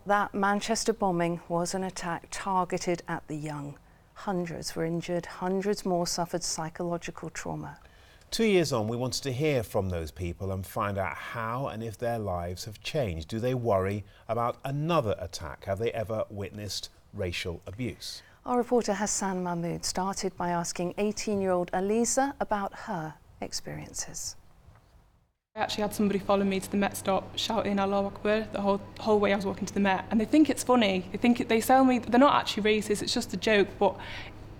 That Manchester bombing was an attack targeted at the young. Hundreds were injured, hundreds more suffered psychological trauma. 2 years on, we wanted to hear from those people and find out how and if their lives have changed. Do they worry about another attack? Have they ever witnessed racial abuse? Our reporter Hassan Mahmood started by asking 18-year-old Aliza about her experiences. I actually had somebody follow me to the Met stop shouting Allahu Akbar the whole way I was walking to the Met, and they think it's funny. They sell me, they're not actually racist, it's just a joke, but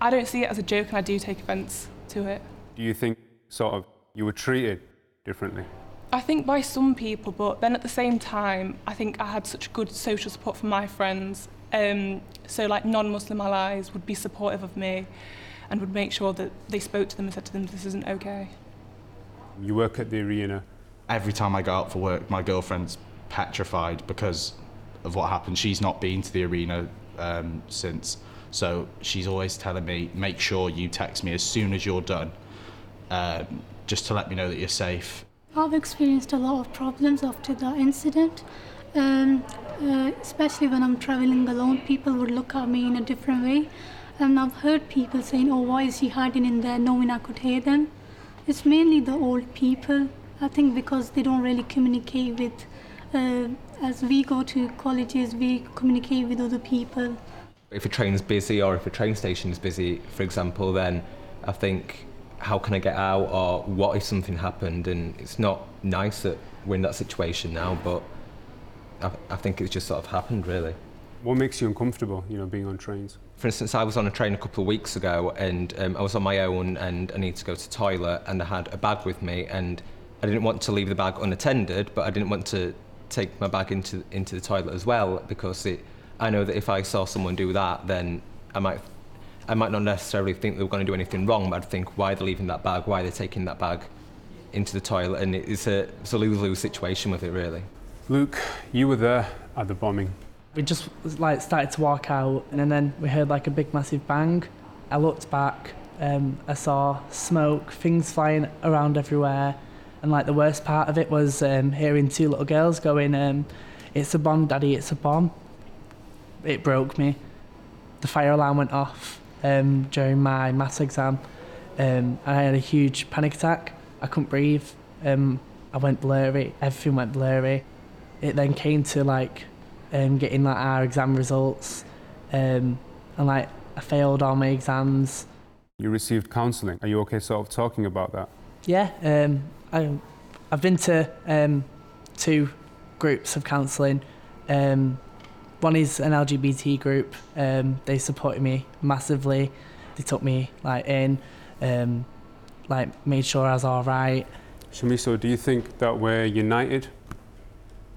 I don't see it as a joke and I do take offence to it. Do you think sort of you were treated differently? I think by some people, but then at the same time I think I had such good social support from my friends, so like non-Muslim allies would be supportive of me and would make sure that they spoke to them and said to them this isn't okay. You work at the arena. Every time I go out for work, my girlfriend's petrified because of what happened. She's not been to the arena since, so she's always telling me, make sure you text me as soon as you're done, just to let me know that you're safe. I've experienced a lot of problems after that incident, especially when I'm travelling alone. People would look at me in a different way, and I've heard people saying, oh, why is he hiding in there, knowing I could hear them. It's mainly the old people, I think, because they don't really communicate with, as we go to colleges, we communicate with other people. If a train's busy or if a train station is busy, for example, then I think, how can I get out, or what if something happened? And it's not nice that we're in that situation now, but I think it's just sort of happened, really. What makes you uncomfortable, being on trains? For instance, I was on a train a couple of weeks ago and I was on my own and I needed to go to the toilet and I had a bag with me and I didn't want to leave the bag unattended, but I didn't want to take my bag into the toilet as well, because I know that if I saw someone do that, then I might not necessarily think they were going to do anything wrong, but I'd think, why are they leaving that bag, why are they taking that bag into the toilet? And it's a lose-lose situation with it, really. Luke, you were there at the bombing. We just started to walk out, and then we heard a big massive bang. I looked back, I saw smoke, things flying around everywhere, and the worst part of it was hearing two little girls going, "It's a bomb, Daddy, it's a bomb." It broke me. The fire alarm went off during my maths exam. I had a huge panic attack. I couldn't breathe. I went blurry. Everything went blurry. It then came to getting our exam results, and I failed all my exams. You received counselling. Are you okay sort of talking about that? Yeah, I've been to 2 groups of counselling. One is an LGBT group. They supported me massively. They took me in, made sure I was all right. Shamiso, do you think that we're united?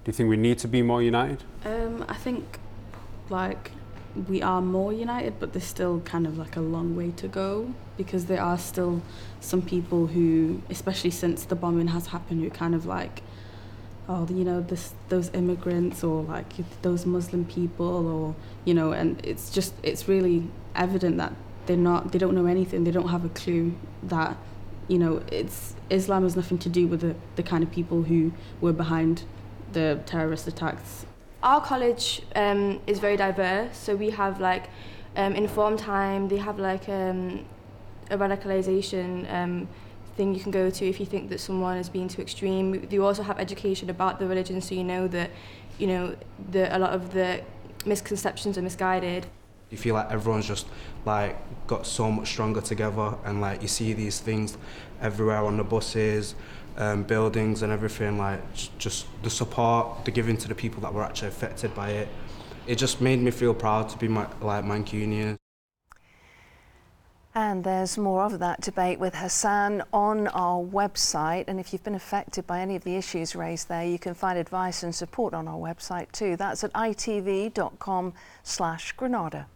Do you think we need to be more united? I think we are more united, but there's still kind of a long way to go, because there are still some people who, especially since the bombing has happened, who kind of those immigrants or those Muslim people, or and it's really evident that they don't know anything. They don't have a clue that Islam has nothing to do with the kind of people who were behind the terrorist attacks. Our college is very diverse, so we have informed time. They have a radicalization thing you can go to if you think that someone is being too extreme. They also have education about the religion, so that a lot of the misconceptions are misguided. You feel like everyone's just got so much stronger together, and you see these things everywhere on the buses, buildings and everything, just the support they're giving to the people that were actually affected by it. It just made me feel proud to be Mancunian. And there's more of that debate with Hassan on our website, and if you've been affected by any of the issues raised there, you can find advice and support on our website too. That's at itv.com/Granada.